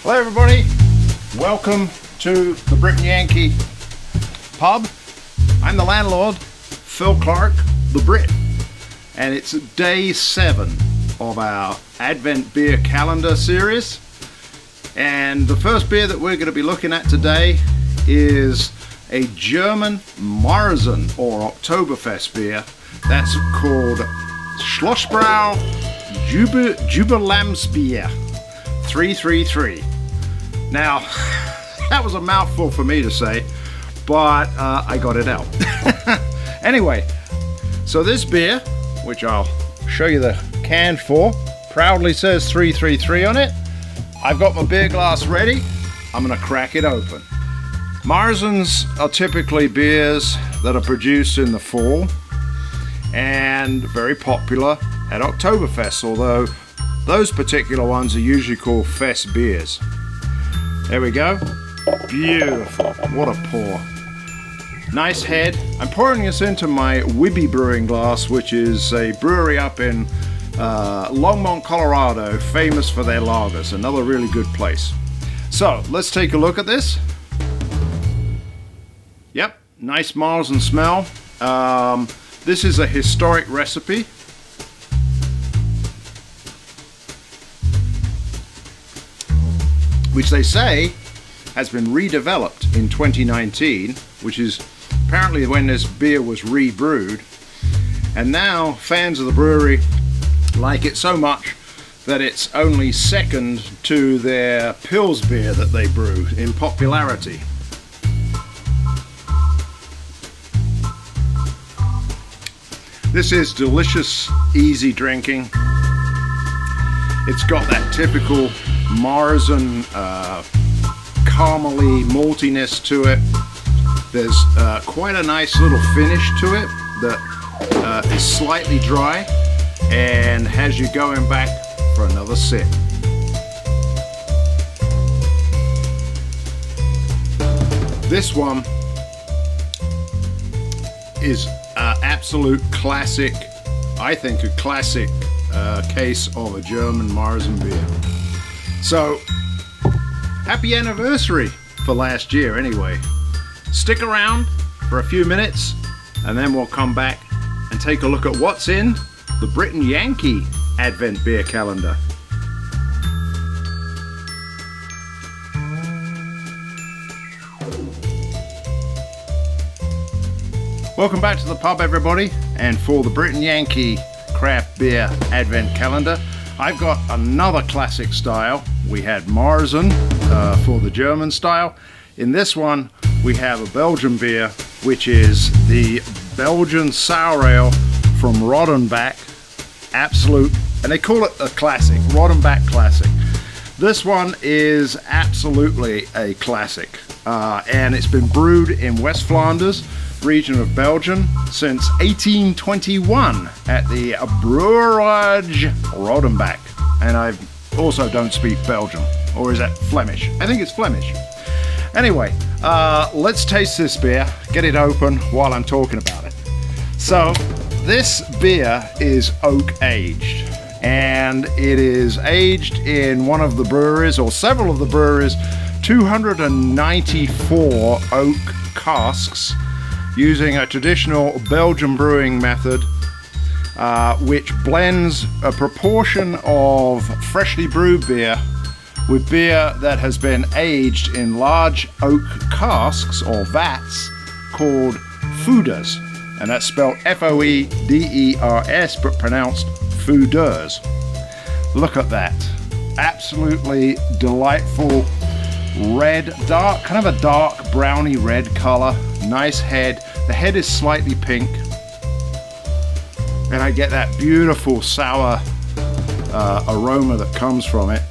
Hello everybody, welcome to the Brit and Yankee pub. I'm the landlord, Phil Clark, the Brit, and it's day 7 of our Advent beer calendar series. And the first beer that we're going to be looking at today is a German Marzen or Oktoberfest beer that's called Schlossbrau Jubiläumsbier 333. Now, that was a mouthful for me to say, but I got it out. Anyway, so this beer, which I'll show you the can for, proudly says 333 on it. I've got my beer glass ready. I'm going to crack it open. Marzens are typically beers that are produced in the fall and very popular at Oktoberfest, although those particular ones are usually called fest beers. There we go. Beautiful. What a pour. Nice head. I'm pouring this into my Wibby brewing glass, which is a brewery up in Longmont, Colorado, famous for their lagers. Another really good place. So let's take a look at this. Yep, nice Marzen smell. This is a historic recipe. Which they say has been redeveloped in 2019, which is apparently when this beer was rebrewed. And now fans of the brewery like it so much that it's only second to their Pils beer that they brew in popularity. This is delicious, easy drinking. It's got that typical Marzen caramely maltiness to it. There's quite a nice little finish to it that is slightly dry and has you going back for another sip. This one is absolute classic, I think a classic case of a German Marzen beer. So, happy anniversary for last year anyway. Stick around for a few minutes and then we'll come back and take a look at what's in the Brit and Yankee Advent beer calendar. Welcome back to the pub everybody, and for the Brit and Yankee craft beer Advent calendar, I've got another classic style. We had Marzen for the German style. In this one, we have a Belgian beer, which is the Belgian Sour Ale from Rodenbach. Absolute, and they call it a classic, Rodenbach Classic. This one is absolutely a classic, and it's been brewed in West Flanders, region of Belgium, since 1821 at the Brouwerij Rodenbach. And I also don't speak Belgian, or is that Flemish? I think it's Flemish. Anyway, let's taste this beer, get it open while I'm talking about it. So, this beer is oak aged, and it is aged in one of the breweries, or several of the breweries, 294 oak casks, using a traditional Belgian brewing method, which blends a proportion of freshly brewed beer with beer that has been aged in large oak casks or vats called foeders, and that's spelled F-O-E-D-E-R-S but pronounced foeders. Look at that, absolutely delightful red, dark, kind of a dark browny red color. Nice head. The head is slightly pink, and I get that beautiful sour aroma that comes from it.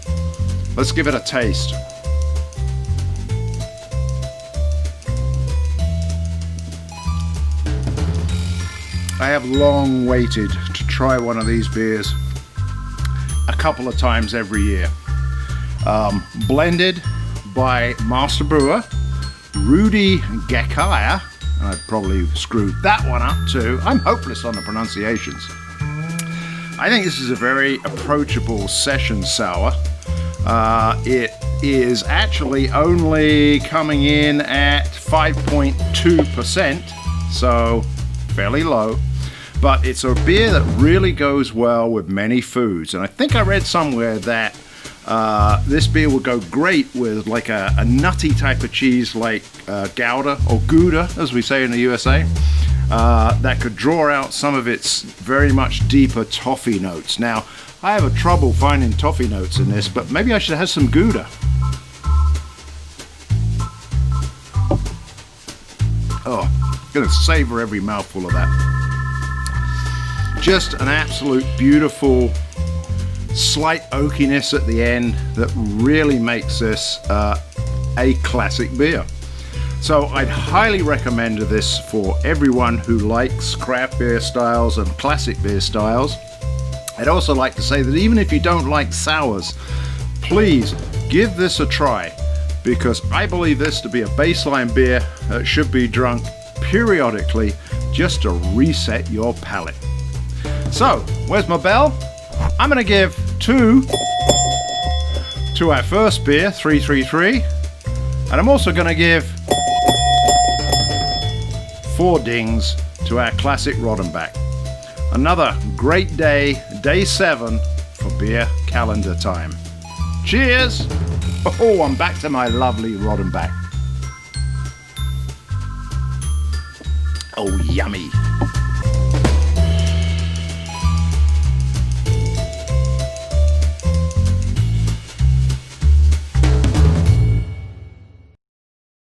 Let's give it a taste. I have long waited to try one of these beers a couple of times every year. Blended by master brewer Rudy Kalea, and I probably screwed that one up too. I'm hopeless on the pronunciations. I think this is a very approachable session sour. It is actually only coming in at 5.2%, so fairly low. But it's a beer that really goes well with many foods. And I think I read somewhere that this beer would go great with like a nutty type of cheese like Gouda or Gouda, as we say in the USA, that could draw out some of its very much deeper toffee notes. Now, I have a trouble finding toffee notes in this, but maybe I should have some Gouda. Oh, gonna savor every mouthful of that. Just an absolute beautiful slight oakiness at the end that really makes this a classic beer. So I'd highly recommend this for everyone who likes craft beer styles and classic beer styles. I'd also like to say that even if you don't like sours, please give this a try, because I believe this to be a baseline beer that should be drunk periodically just to reset your palate. So, where's my bell? I'm going to give 2 to our first beer, 333, and I'm also going to give 4 dings to our classic Rodenbach. Another great day, day 7 for beer calendar time. Cheers! Oh, I'm back to my lovely Rodenbach. Oh, yummy.